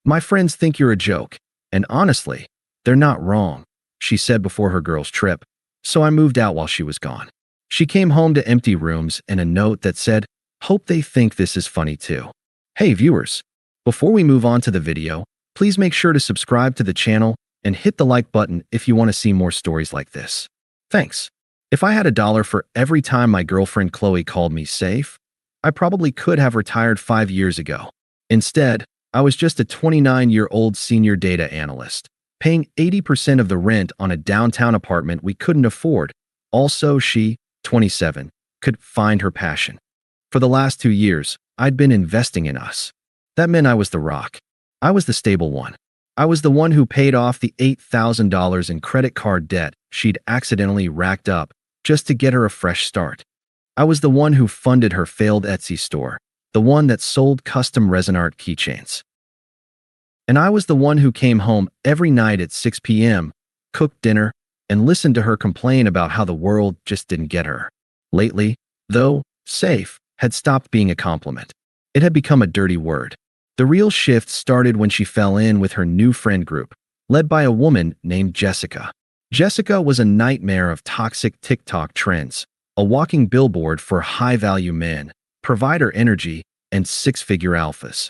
My friends think you're a joke, and honestly, they're not wrong, she said before her girls' trip, so I moved out while she was gone. She came home to empty rooms and a note that said, "Hope they think this is funny too." Hey viewers, before we move on to the video, please make sure to subscribe to the channel and hit the like button if you want to see more stories like this. Thanks. If I had $1 for every time my girlfriend Chloe called me safe, I probably could have retired 5 years ago. Instead, I was just a 29-year-old senior data analyst, paying 80% of the rent on a downtown apartment we couldn't afford. Also, she, 27, could find her passion. For the last 2 years, I'd been investing in us. That meant I was the rock. I was the stable one. I was the one who paid off the $8,000 in credit card debt she'd accidentally racked up just to get her a fresh start. I was the one who funded her failed Etsy store, the one that sold custom resin art keychains. And I was the one who came home every night at 6 p.m., cooked dinner, and listened to her complain about how the world just didn't get her. Lately, though, safe had stopped being a compliment. It had become a dirty word. The real shift started when she fell in with her new friend group, led by a woman named Jessica. Jessica was a nightmare of toxic TikTok trends, a walking billboard for high-value men, provider energy, and six-figure alphas.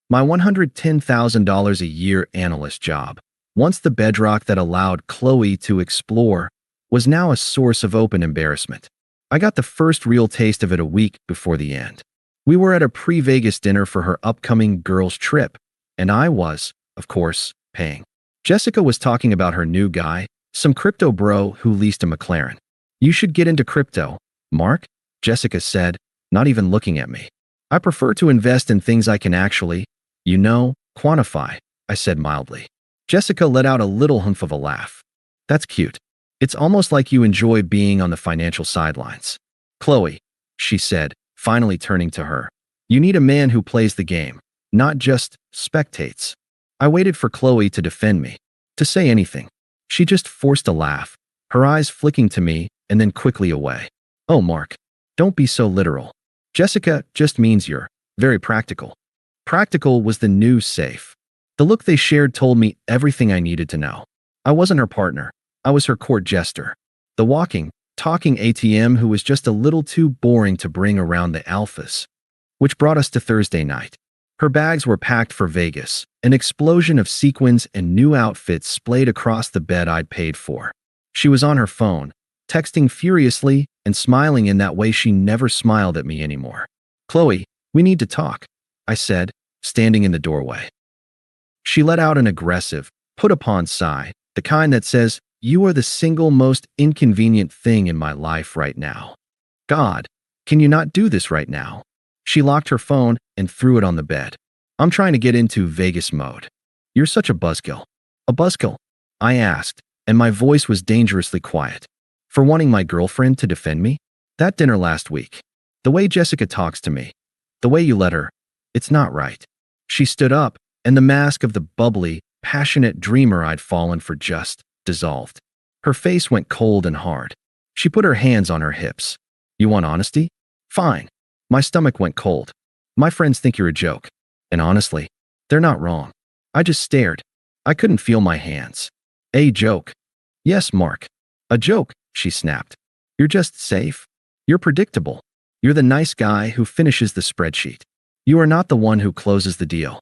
My $110,000 a year analyst job, once the bedrock that allowed Chloe to explore, was now a source of open embarrassment. I got the first real taste of it a week before the end. We were at a pre-Vegas dinner for her upcoming girls' trip, and I was, of course, paying. Jessica was talking about her new guy, some crypto bro who leased a McLaren. "You should get into crypto, Mark," Jessica said, not even looking at me. "I prefer to invest in things I can actually, quantify," I said mildly. Jessica let out a little humph of a laugh. "That's cute. It's almost like you enjoy being on the financial sidelines." "Chloe," she said, finally turning to her, "you need a man who plays the game, not just spectates." I waited for Chloe to defend me, to say anything. She just forced a laugh, her eyes flicking to me and then quickly away. "Oh, Mark, don't be so literal. Jessica just means you're very practical." Practical was the new safe. The look they shared told me everything I needed to know. I wasn't her partner. I was her court jester. The walking, talking ATM who was just a little too boring to bring around the alphas. Which brought us to Thursday night. Her bags were packed for Vegas, an explosion of sequins and new outfits splayed across the bed I'd paid for. She was on her phone, texting furiously and smiling in that way she never smiled at me anymore. "Chloe, we need to talk," I said, standing in the doorway. She let out an aggressive, put-upon sigh, the kind that says, "You are the single most inconvenient thing in my life right now. God, can you not do this right now?" She locked her phone and threw it on the bed. "I'm trying to get into Vegas mode." "You're such a buzzkill." "A buzzkill?" I asked, and my voice was dangerously quiet. "For wanting my girlfriend to defend me? That dinner last week. The way Jessica talks to me. The way you let her. It's not right." She stood up, and the mask of the bubbly, passionate dreamer I'd fallen for just dissolved. Her face went cold and hard. She put her hands on her hips. "You want honesty? Fine." My stomach went cold. "My friends think you're a joke. And honestly, they're not wrong." I just stared. I couldn't feel my hands. "A joke?" "Yes, Mark. A joke," she snapped. "You're just safe. You're predictable. You're the nice guy who finishes the spreadsheet. You are not the one who closes the deal.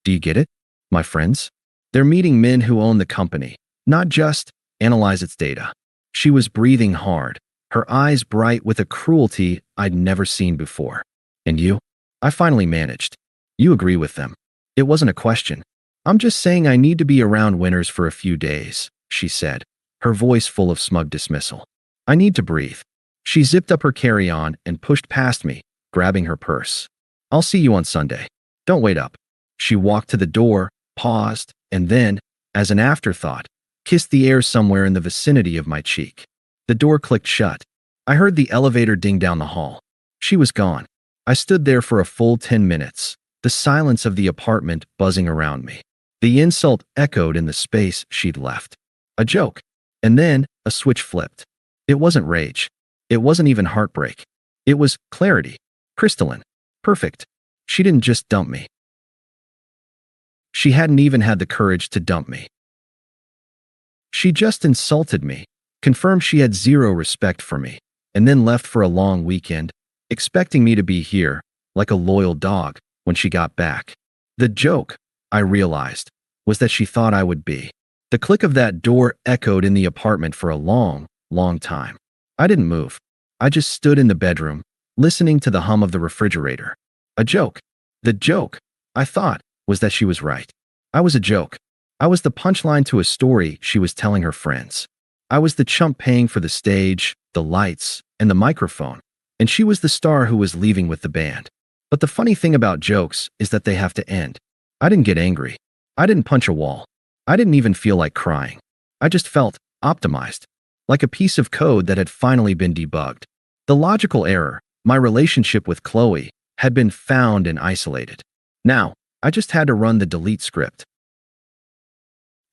Do you get it, my friends? They're meeting men who own the company, not just analyze its data." She was breathing hard, her eyes bright with a cruelty I'd never seen before. "And you?" I finally managed. "You agree with them. It wasn't a question. I'm just saying I need to be around winners for a few days," she said, her voice full of smug dismissal. "I need to breathe." She zipped up her carry-on and pushed past me, grabbing her purse. "I'll see you on Sunday. Don't wait up." She walked to the door, paused, and then, as an afterthought, kissed the air somewhere in the vicinity of my cheek. The door clicked shut. I heard the elevator ding down the hall. She was gone. I stood there for a full 10 minutes, the silence of the apartment buzzing around me. The insult echoed in the space she'd left. A joke. And then, a switch flipped. It wasn't rage. It wasn't even heartbreak. It was clarity. Crystalline. Perfect. She didn't just dump me. She hadn't even had the courage to dump me. She just insulted me, confirmed she had zero respect for me, and then left for a long weekend, expecting me to be here, like a loyal dog, when she got back. The joke, I realized, was that she thought I would be. The click of that door echoed in the apartment for a long, long time. I didn't move. I just stood in the bedroom, listening to the hum of the refrigerator. A joke. The joke, I thought, was that she was right. I was a joke. I was the punchline to a story she was telling her friends. I was the chump paying for the stage, the lights, and the microphone, and she was the star who was leaving with the band. But the funny thing about jokes is that they have to end. I didn't get angry. I didn't punch a wall. I didn't even feel like crying. I just felt optimized, like a piece of code that had finally been debugged. The logical error, my relationship with Chloe, had been found and isolated. Now, I just had to run the delete script.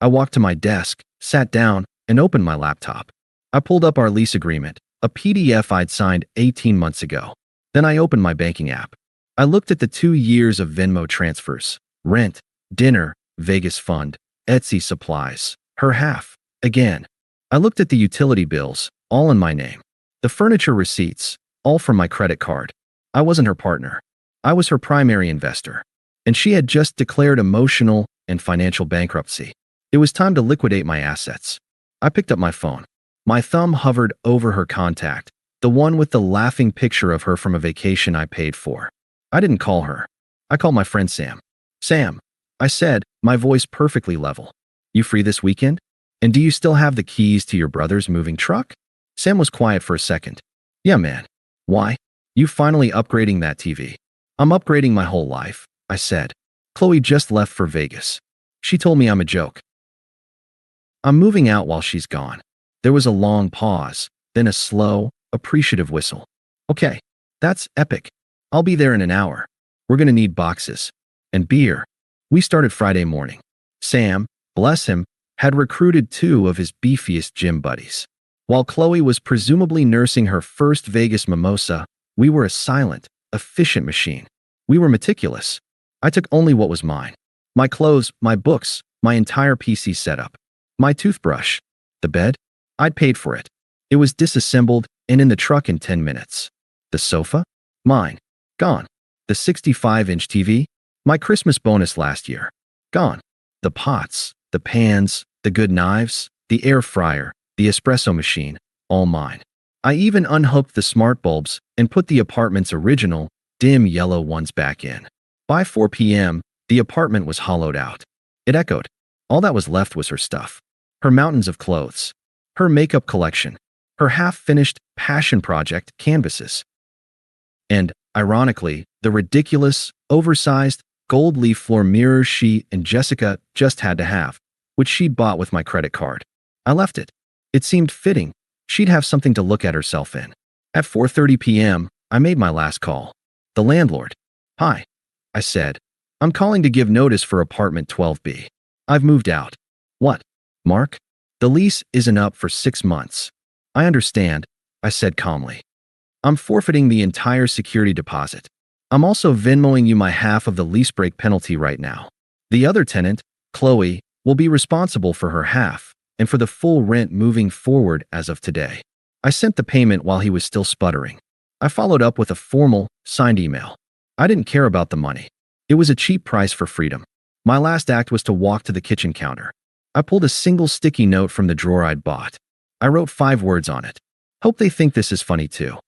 I walked to my desk, sat down, and opened my laptop. I pulled up our lease agreement, a PDF I'd signed 18 months ago. Then I opened my banking app. I looked at the 2 years of Venmo transfers, rent, dinner, Vegas fund, Etsy supplies, her half. Again. I looked at the utility bills, all in my name. The furniture receipts, all from my credit card. I wasn't her partner. I was her primary investor. And she had just declared emotional and financial bankruptcy. It was time to liquidate my assets. I picked up my phone. My thumb hovered over her contact, the one with the laughing picture of her from a vacation I paid for. I didn't call her. I called my friend Sam. Sam, I said, my voice perfectly level. You free this weekend? And do you still have the keys to your brother's moving truck? Sam was quiet for a second. Yeah, man. Why? You finally upgrading that TV. I'm upgrading my whole life, I said. Chloe just left for Vegas. She told me I'm a joke. I'm moving out while she's gone. There was a long pause, then a slow, appreciative whistle. Okay, that's epic. I'll be there in an hour. We're gonna need boxes. And beer. We started Friday morning. Sam, bless him, had recruited 2 of his beefiest gym buddies. While Chloe was presumably nursing her first Vegas mimosa, we were a silent, efficient machine. We were meticulous. I took only what was mine. My clothes, my books, my entire PC setup. My toothbrush. The bed? I'd paid for it. It was disassembled and in the truck in 10 minutes. The sofa? Mine. Gone. The 65-inch TV? My Christmas bonus last year. Gone. The pots, the pans, the good knives, the air fryer, the espresso machine, all mine. I even unhooked the smart bulbs and put the apartment's original, dim yellow ones back in. By 4 p.m., the apartment was hollowed out. It echoed. All that was left was her stuff. Her mountains of clothes. Her makeup collection. Her half-finished passion project canvases. And, ironically, the ridiculous, oversized, gold leaf floor mirrors she and Jessica just had to have, which she'd bought with my credit card. I left it. It seemed fitting. She'd have something to look at herself in. At 4:30 p.m., I made my last call. The landlord. Hi, I said. I'm calling to give notice for apartment 12B. I've moved out. What? Mark? The lease isn't up for 6 months. I understand, I said calmly. I'm forfeiting the entire security deposit. I'm also Venmoing you my half of the lease break penalty right now. The other tenant, Chloe, will be responsible for her half and for the full rent moving forward as of today. I sent the payment while he was still sputtering. I followed up with a formal, signed email. I didn't care about the money. It was a cheap price for freedom. My last act was to walk to the kitchen counter. I pulled a single sticky note from the drawer I'd bought. I wrote 5 words on it. Hope they think this is funny too.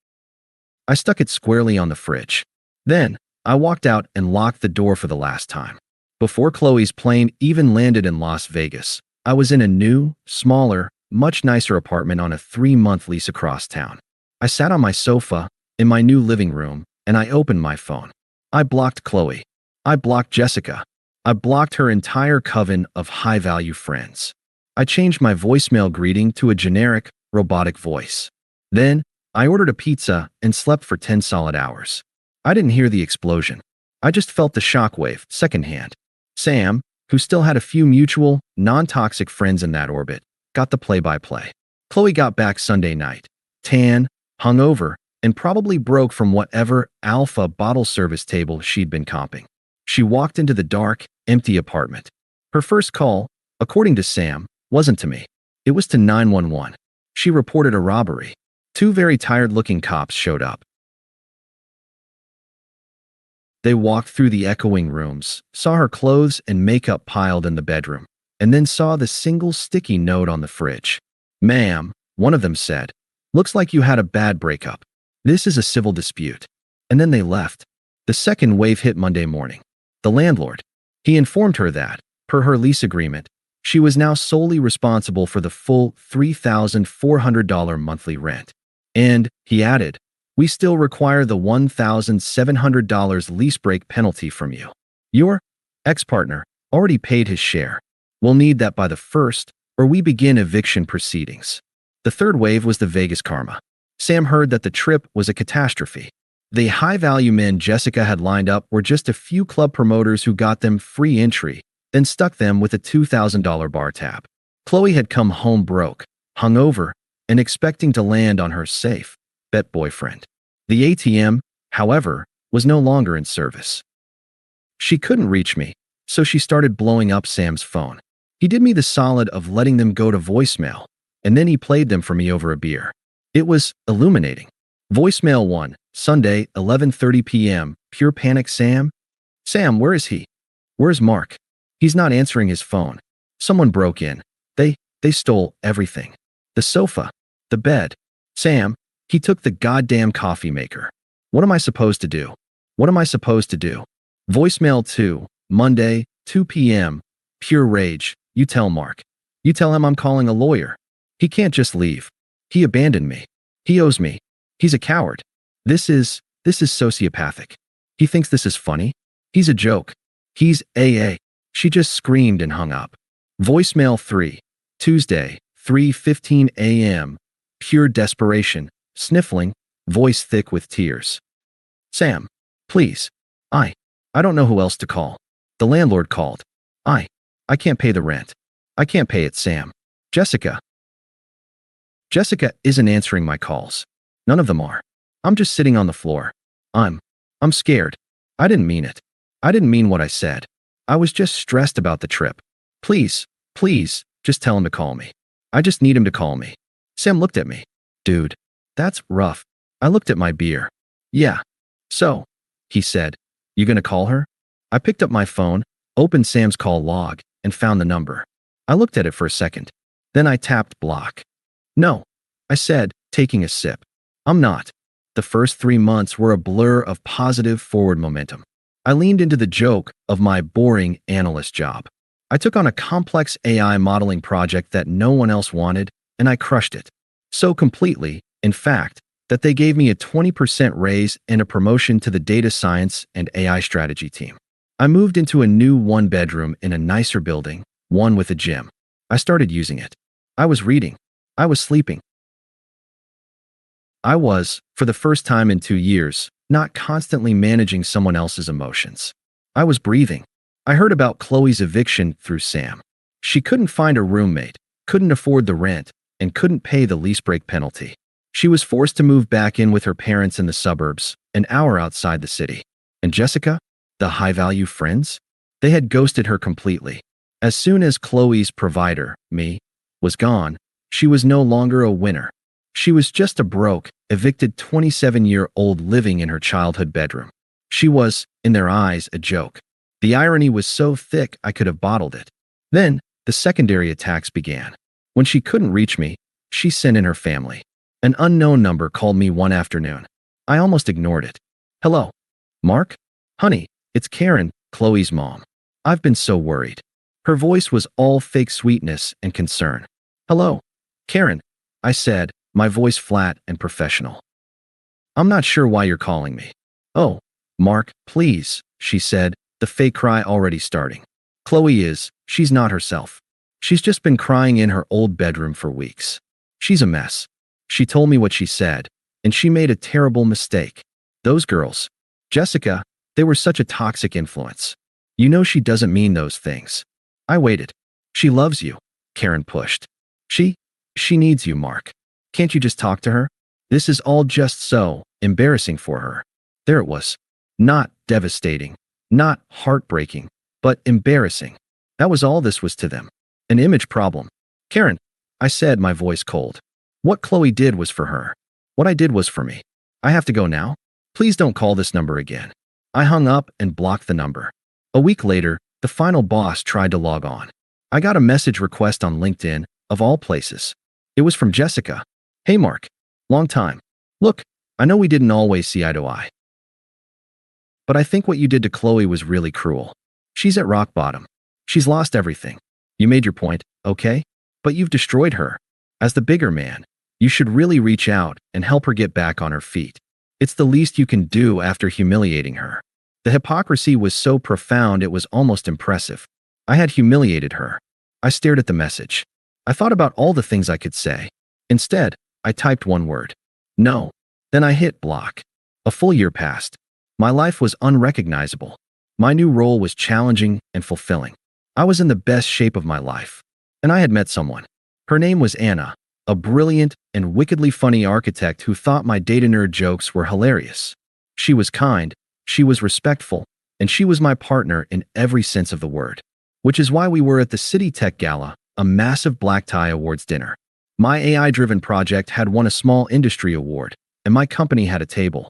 I stuck it squarely on the fridge. Then, I walked out and locked the door for the last time. Before Chloe's plane even landed in Las Vegas, I was in a new, smaller, much nicer apartment on a 3-month lease across town. I sat on my sofa in my new living room and I opened my phone. I blocked Chloe. I blocked Jessica. I blocked her entire coven of high-value friends. I changed my voicemail greeting to a generic, robotic voice. Then, I ordered a pizza and slept for 10 solid hours. I didn't hear the explosion. I just felt the shockwave, secondhand. Sam, who still had a few mutual, non-toxic friends in that orbit, got the play-by-play. Chloe got back Sunday night, tan, hungover, and probably broke from whatever alpha bottle service table she'd been comping. She walked into the dark, empty apartment. Her first call, according to Sam, wasn't to me. It was to 911. She reported a robbery. Two very tired-looking cops showed up. They walked through the echoing rooms, saw her clothes and makeup piled in the bedroom, and then saw the single sticky note on the fridge. "Ma'am," one of them said, "looks like you had a bad breakup. This is a civil dispute." And then they left. The second wave hit Monday morning. The landlord. He informed her that, per her lease agreement, she was now solely responsible for the full $3,400 monthly rent. And, he added, "We still require the $1,700 lease break penalty from you. Your ex-partner already paid his share. We'll need that by the 1st, or we begin eviction proceedings." The third wave was the Vegas karma. Sam heard that the trip was a catastrophe. The high-value men Jessica had lined up were just a few club promoters who got them free entry, then stuck them with a $2,000 bar tab. Chloe had come home broke, hungover, and expecting to land on her safe bet boyfriend. The ATM, however, was no longer in service. She couldn't reach me, so she started blowing up Sam's phone. He did me the solid of letting them go to voicemail, and then he played them for me over a beer. It was illuminating. Voicemail 1, Sunday, 11:30 p.m., Pure panic. Sam? Sam, where is he? Where's Mark? He's not answering his phone. Someone broke in. They stole everything. The sofa. The bed. Sam, he took the goddamn coffee maker. What am I supposed to do? What am I supposed to do? Voicemail 2, Monday, 2 p.m., Pure rage. You tell Mark. You tell him I'm calling a lawyer. He can't just leave. He abandoned me. He owes me. He's a coward. This is sociopathic. He thinks this is funny. He's a joke. He's AA. She just screamed and hung up. Voicemail 3, Tuesday, 3:15 a.m., Pure desperation, sniffling, voice thick with tears. Sam, please. I don't know who else to call. The landlord called. I can't pay the rent. I can't pay it, Sam. Jessica. Jessica isn't answering my calls. None of them are. I'm just sitting on the floor. I'm scared. I didn't mean it. I didn't mean what I said. I was just stressed about the trip. Please, just tell him to call me. I just need him to call me. Sam looked at me. Dude, that's rough. I looked at my beer. Yeah. So, he said, you gonna call her? I picked up my phone, opened Sam's call log, and found the number. I looked at it for a second. Then I tapped block. No, I said, taking a sip. I'm not. The first 3 months were a blur of positive forward momentum. I leaned into the joke of my boring analyst job. I took on a complex AI modeling project that no one else wanted, and I crushed it. So completely, in fact, that they gave me a 20% raise and a promotion to the data science and AI strategy team. I moved into a new one-bedroom in a nicer building, one with a gym. I started using it. I was reading. I was sleeping. I was, for the first time in 2 years, not constantly managing someone else's emotions. I was breathing. I heard about Chloe's eviction through Sam. She couldn't find a roommate, couldn't afford the rent, and couldn't pay the lease break penalty. She was forced to move back in with her parents in the suburbs, an hour outside the city. And Jessica, the high-value friends? They had ghosted her completely. As soon as Chloe's provider, me, was gone, she was no longer a winner. She was just a broke, evicted 27-year-old living in her childhood bedroom. She was, in their eyes, a joke. The irony was so thick I could have bottled it. Then, the secondary attacks began. When she couldn't reach me, she sent in her family. An unknown number called me one afternoon. I almost ignored it. Hello. Mark? Honey, it's Karen, Chloe's mom. I've been so worried. Her voice was all fake sweetness and concern. Hello. Karen, I said, my voice flat and professional. I'm not sure why you're calling me. Oh, Mark, please, she said, the fake cry already starting. She's not herself. She's just been crying in her old bedroom for weeks. She's a mess. She told me what she said, and she made a terrible mistake. Those girls, Jessica, they were such a toxic influence. You know she doesn't mean those things. I waited. She loves you, Karen pushed. She needs you, Mark. Can't you just talk to her? This is all just so embarrassing for her. There it was. Not devastating, not heartbreaking, but embarrassing. That was all this was to them. An image problem. Karen, I said, my voice cold. What Chloe did was for her. What I did was for me. I have to go now? Please don't call this number again. I hung up and blocked the number. A week later, the final boss tried to log on. I got a message request on LinkedIn, of all places. It was from Jessica. Hey Mark. Long time. Look, I know we didn't always see eye to eye. But I think what you did to Chloe was really cruel. She's at rock bottom. She's lost everything. You made your point, okay? But you've destroyed her. As the bigger man, you should really reach out and help her get back on her feet. It's the least you can do after humiliating her. The hypocrisy was so profound it was almost impressive. I had humiliated her. I stared at the message. I thought about all the things I could say. Instead, I typed one word. No. Then I hit block. A full year passed. My life was unrecognizable. My new role was challenging and fulfilling. I was in the best shape of my life. And I had met someone. Her name was Anna, a brilliant and wickedly funny architect who thought my data nerd jokes were hilarious. She was kind, she was respectful, and she was my partner in every sense of the word. Which is why we were at the City Tech Gala, a massive black tie awards dinner. My AI-driven project had won a small industry award, and my company had a table.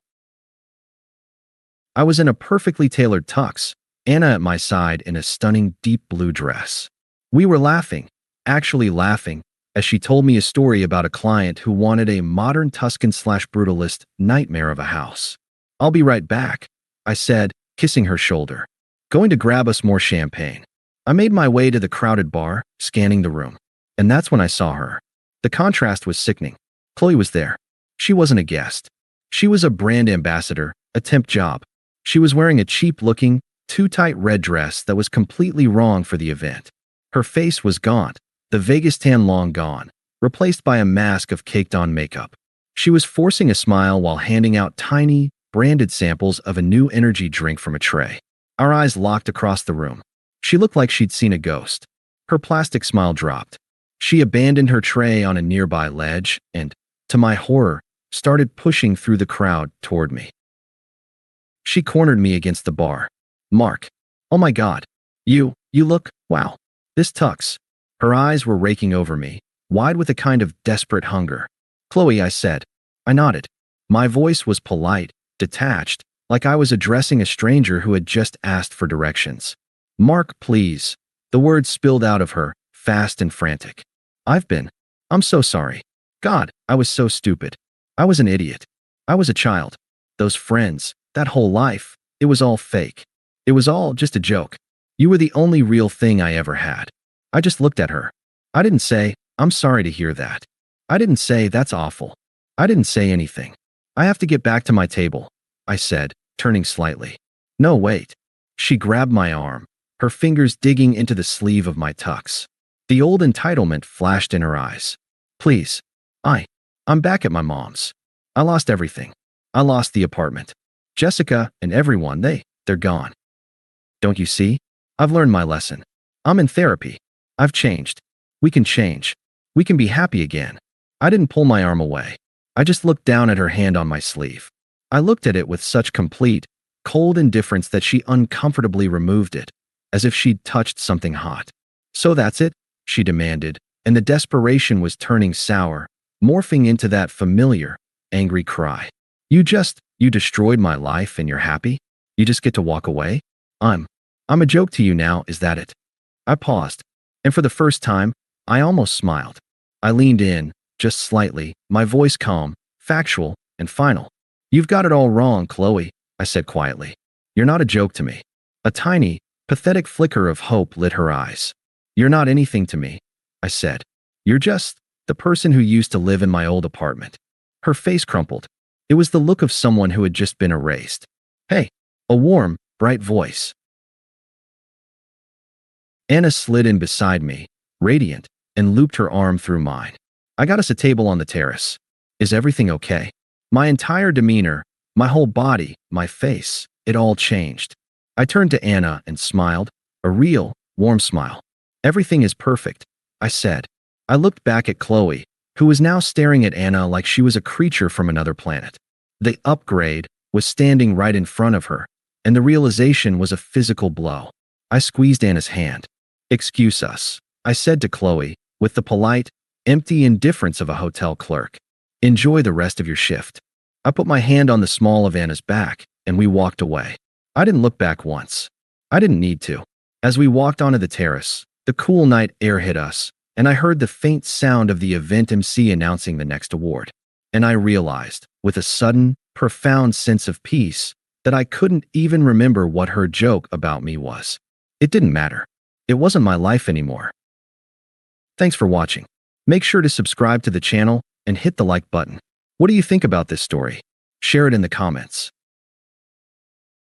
I was in a perfectly tailored tux, Anna at my side in a stunning deep blue dress. We were laughing, actually laughing, as she told me a story about a client who wanted a modern Tuscan/brutalist nightmare of a house. I'll be right back, I said, kissing her shoulder. Going to grab us more champagne. I made my way to the crowded bar, scanning the room. And that's when I saw her. The contrast was sickening. Chloe was there. She wasn't a guest. She was a brand ambassador, a temp job. She was wearing a cheap-looking, too-tight red dress that was completely wrong for the event. Her face was gaunt, the Vegas tan long gone, replaced by a mask of caked-on makeup. She was forcing a smile while handing out tiny, branded samples of a new energy drink from a tray. Our eyes locked across the room. She looked like she'd seen a ghost. Her plastic smile dropped. She abandoned her tray on a nearby ledge and, to my horror, started pushing through the crowd toward me. She cornered me against the bar. Mark. Oh my God. You look, wow. This tux. Her eyes were raking over me, wide with a kind of desperate hunger. Chloe, I said. I nodded. My voice was polite, detached, like I was addressing a stranger who had just asked for directions. Mark, please. The words spilled out of her, fast and frantic. I'm so sorry. God, I was so stupid. I was an idiot. I was a child. Those friends, that whole life, it was all fake. It was all just a joke. You were the only real thing I ever had. I just looked at her. I didn't say, I'm sorry to hear that. I didn't say, that's awful. I didn't say anything. I have to get back to my table, I said, turning slightly. No, wait. She grabbed my arm, her fingers digging into the sleeve of my tux. The old entitlement flashed in her eyes. Please. I'm back at my mom's. I lost everything. I lost the apartment. Jessica and everyone, they're gone. Don't you see? I've learned my lesson. I'm in therapy. I've changed. We can change. We can be happy again. I didn't pull my arm away. I just looked down at her hand on my sleeve. I looked at it with such complete, cold indifference that she uncomfortably removed it, as if she'd touched something hot. So that's it? She demanded, and the desperation was turning sour, morphing into that familiar, angry cry. You destroyed my life and you're happy? You just get to walk away? I'm a joke to you now, is that it? I paused, and for the first time, I almost smiled. I leaned in, just slightly, my voice calm, factual, and final. You've got it all wrong, Chloe, I said quietly. You're not a joke to me. A tiny, pathetic flicker of hope lit her eyes. You're not anything to me, I said. You're just the person who used to live in my old apartment. Her face crumpled. It was the look of someone who had just been erased. Hey, a warm, bright voice. Anna slid in beside me, radiant, and looped her arm through mine. I got us a table on the terrace. Is everything okay? My entire demeanor, my whole body, my face, it all changed. I turned to Anna and smiled, a real, warm smile. Everything is perfect, I said. I looked back at Chloe, who was now staring at Anna like she was a creature from another planet. The upgrade was standing right in front of her, and the realization was a physical blow. I squeezed Anna's hand. Excuse us, I said to Chloe, with the polite, empty indifference of a hotel clerk. Enjoy the rest of your shift. I put my hand on the small of Anna's back, and we walked away. I didn't look back once. I didn't need to. As we walked onto the terrace, the cool night air hit us, and I heard the faint sound of the event MC announcing the next award. And I realized, with a sudden, profound sense of peace, that I couldn't even remember what her joke about me was. It didn't matter. It wasn't my life anymore. Thanks for watching. Make sure to subscribe to the channel and hit the like button. What do you think about this story? Share it in the comments.